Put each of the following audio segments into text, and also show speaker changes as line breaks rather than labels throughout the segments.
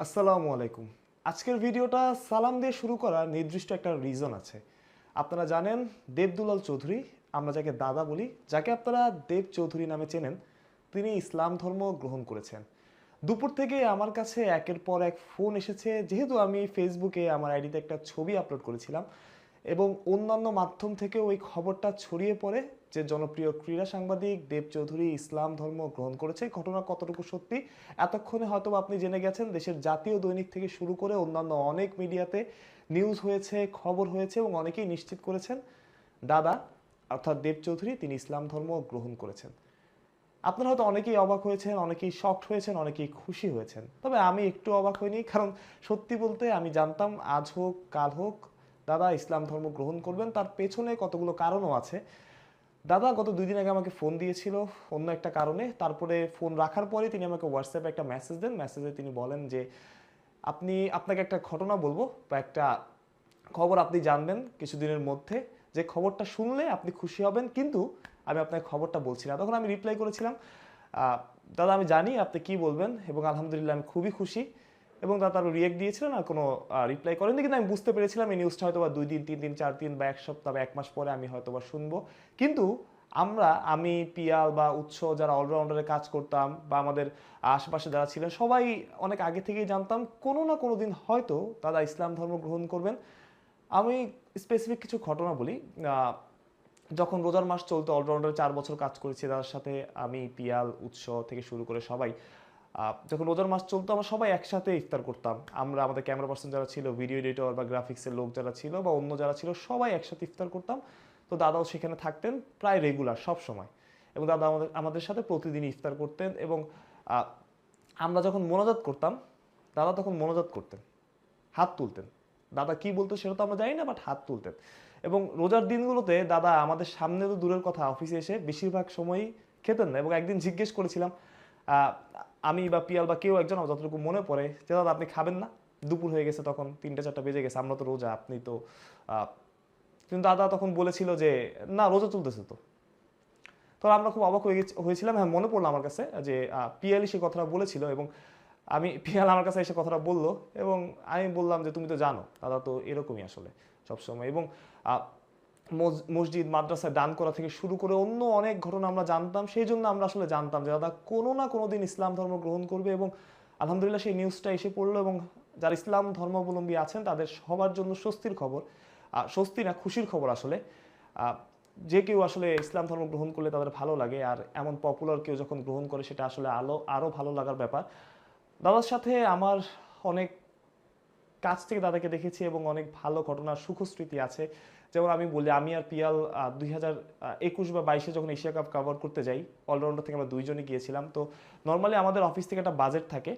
আসসালামু আলাইকুম। আজকের ভিডিওটা সালাম দিয়ে শুরু করার নির্দিষ্ট একটা রিজন আছে। আপনারা জানেন দেবদুলাল চৌধুরী, আমরা যাকে দাদা বলি, যাকে আপনারা দেব চৌধুরী নামে চেনেন, তিনি ইসলাম ধর্ম গ্রহণ করেছেন। দুপুর থেকে আমার কাছে একের পর এক ফোন এসেছে, যেহেতু আমি ফেসবুকে আমার আইডিতে একটা ছবি আপলোড করেছিলাম এবং অন্যান্য মাধ্যম থেকে ওই খবরটা ছড়িয়ে পড়ে যে জনপ্রিয় ক্রীড়া সাংবাদিক দেব চৌধুরী ইসলাম ধর্ম গ্রহণ করেছে। ঘটনা কতটুকু সত্যি এতক্ষণে হয়তো আপনি জেনে গেছেন। দেশের জাতীয় দৈনিক থেকে শুরু করে অন্যান্য অনেক মিডিয়াতে নিউজ হয়েছে, খবর হয়েছে এবং অনেকেই নিশ্চিত করেছেন দাদা অর্থাৎ দেব চৌধুরী তিনি ইসলাম ধর্ম গ্রহণ করেছেন। আপনারা হয়তো অনেকেই অবাক হয়েছেন, অনেকেই শকড হয়েছেন, অনেকেই খুশি হয়েছেন, তবে আমি একটু অবাক হইনি, কারণ সত্যি বলতে আমি জানতাম আজ হোক কাল হোক দাদা ইসলাম ধর্ম গ্রহণ করবেন। তার পেছনে কতগুলো কারণও আছে। দাদা গত 2 দিন আগে আমাকে ফোন দিয়েছিল অন্য একটা কারণে। তারপরে ফোন রাখার পরে তিনি আমাকে হোয়াটসঅ্যাপে একটা মেসেজ দেন। মেসেজে তিনি বলেন যে আপনাকে একটা ঘটনা বলবো বা একটা খবর আপনি জানবেন কিছুদিনের মধ্যে, যে খবরটা শুনলে আপনি খুশি হবেন, কিন্তু আমি আপনাকে খবরটা বলছি না। তখন আমি রিপ্লাই করেছিলাম, দাদা আমি জানি আপনি কি বলবেন এবং আলহামদুলিল্লাহ আমি খুবই খুশি। এবং দাদা তারপর রিয়েক্ট দিয়েছিলেন আর কোনো রিপ্লাই করেননি, কিন্তু আমি বুঝতে পেরেছিলাম এই নিউজটা হয়তো বা 2 দিন 3 দিন 4 দিন বা 1 সপ্তাহ বা 1 মাস পরে আমি হয়তো বা শুনবো। কিন্তু আমি পিয়াল বা উৎস যারা অলরাউন্ডারে কাজ করতাম বা আমাদের আশেপাশে যারা ছিলেন সবাই অনেক আগে থেকেই জানতাম কোনো না কোনো দিন হয়তো দাদা ইসলাম ধর্ম গ্রহণ করবেন। আমি স্পেসিফিক কিছু ঘটনা বলি। যখন রোজার মাস চলতো, অলরাউন্ডারে 4 বছর কাজ করেছি তার সাথে, আমি পিয়াল উৎস থেকে শুরু করে সবাই। যখন রোজার মাস চলতো আমরা সবাই একসাথে ইফতার করতাম। আমাদের ক্যামেরা পার্সন যারা ছিল, ভিডিও এডিটর বা গ্রাফিক্সের লোক যারা ছিল বা অন্য যারা ছিল, সবাই একসাথে ইফতার করতাম। তো দাদাও সেখানে থাকতেন প্রায় রেগুলার সব সময়, এবং দাদা আমাদের সাথে প্রতিদিন ইফতার করতেন। এবং আহ, আমরা যখন মোনাজাত করতাম, দাদা তখন মোনাজাত করতেন, হাত তুলতেন। দাদা কি বলতো সেটা তো আমরা জানি না, বাট হাত তুলতেন। এবং রোজার দিনগুলোতে দাদা আমাদের সামনে তো দূরের কথা, অফিসে এসে বেশিরভাগ সময়ই খেতেন না। এবং একদিন জিজ্ঞেস করেছিলাম, আহ, আমি বা পিয়াল বা কেউ একজন, আমার যতটুকু মনে পড়ে, যে দাদা আপনি খাবেন না? দুপুর হয়ে গেছে, তখন 3টা 4টা বেজে গেছে, আমরা তো রোজা, আপনি তো কিন্তু দাদা তখন বলেছিল যে না, রোজা চলতেছে তো। তো আমরা খুব অবাক হয়েছিলাম। হ্যাঁ, মনে পড়লো আমার কাছে যে পিয়ালি সে কথাটা বলেছিল এবং পিয়াল আমার কাছে এসে কথাটা বললো এবং আমি বললাম যে তুমি তো জানো দাদা তো এরকমই আসলে সবসময়। এবং আহ, মসজিদ মাদ্রাসায় দান করা থেকে শুরু করে অন্য অনেক ঘটনা আমরা জানতাম। সেই জন্য আমরা আসলে জানতাম যে দাদা কোনো না কোনো দিন ইসলাম ধর্ম গ্রহণ করবে। এবং আলহামদুলিল্লাহ সেই নিউজটা এসে পড়লো এবং যারা ইসলাম ধর্মাবলম্বী আছেন তাদের সবার জন্য স্বস্তির খবর, স্বস্তি না খুশির খবর আসলে। যে কেউ আসলে ইসলাম ধর্ম গ্রহণ করলে তাদের ভালো লাগে, আর এমন পপুলার কেউ যখন গ্রহণ করে সেটা আসলে আরও ভালো লাগার ব্যাপার। দাদার সাথে আমার অনেক কাছ থেকে দাদাকে দেখেছি এবং অনেক ভালো ঘটনার সুখস্মৃতি আছে। যেমন আমি বলি, আমি আর পিয়াল 2021 বা 22-এ যখন এশিয়া কাপ কভার করতে যাই, অলরাউন্ডার থেকে আমরা দুইজনই গিয়েছিলাম। তো নর্মালি আমাদের অফিস থেকে একটা বাজেট থাকে,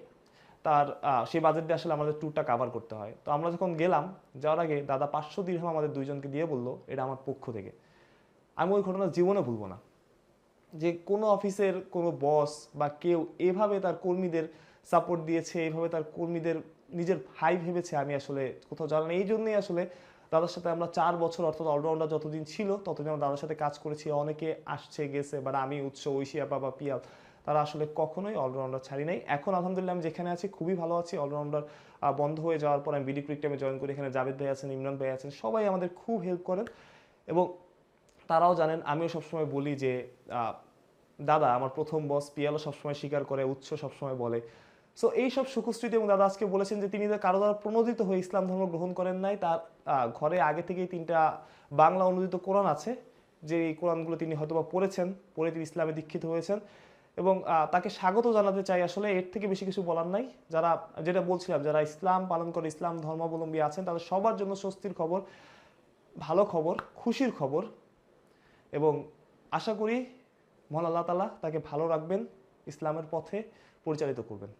তার সেই বাজেট দিয়ে আসলে আমাদের ট্যুরটা কাভার করতে হয়। তো আমরা যখন গেলাম, যাওয়ার আগে দাদা 500 দিরহাম আমাদের দুইজনকে দিয়ে বললো এটা আমার পক্ষ থেকে। আমি ওই ঘটনা জীবনে ভুলবো না, যে কোনো অফিসের কোনো বস বা কেউ এভাবে তার কর্মীদের সাপোর্ট দিয়েছে, এইভাবে তার কর্মীদের নিজের ভাই ভেবেছে, আমি আসলে কোথাও জানি না। এই জন্যই আসলে দাদার সাথে আমরা 4 বছর, অর্থাৎ অলরাউন্ডার যতদিন ছিল ততদিন আমরা দাদার সাথে কাজ করেছি। অনেকে আসছে গেছে, বাট আমি উৎস ঐশিয়া বাবা পিয়াল তারা আসলে কখনোই অলরাউন্ডার ছাড়ি নাই। এখন আলহামদুলিল্লাহ আমি যেখানে আছি খুবই ভালো আছি। অলরাউন্ডার বন্ধ হয়ে যাওয়ার পর আমি বিডি ক্রিক টাইমে জয়েন করি। এখানে জাভেদ ভাই আছেন, ইমরান ভাই আছেন, সবাই আমাদের খুব হেল্প করেন। এবং তারাও জানেন, আমিও সবসময় বলি যে দাদা আমার প্রথম বস, পিয়ালও সবসময় স্বীকার করে, উৎস সবসময় বলে। সো এইসব সুখস্মৃতি। এবং দাদা আজকে বলেছেন যে তিনি কারো দ্বারা প্রণোদিত হয়ে ইসলাম ধর্ম গ্রহণ করেন নাই। তার ঘরে আগে থেকেই 3টা বাংলা অনুদিত কোরআন আছে, যে এই কোরআনগুলো তিনি হয়তোবা পড়েছেন, পড়ে তিনি ইসলামে দীক্ষিত হয়েছেন। এবং তাকে স্বাগত জানাতে চাই। আসলে এর থেকে বেশি কিছু বলার নাই। যারা, যেটা বলছিলাম, যারা ইসলাম পালন করে, ইসলাম ধর্মাবলম্বী আছেন, তাদের সবার জন্য স্বস্তির খবর, ভালো খবর, খুশির খবর। এবং আশা করি মহান আল্লাহ তাআলা তাকে ভালো রাখবেন, ইসলামের পথে পরিচালিত করবেন।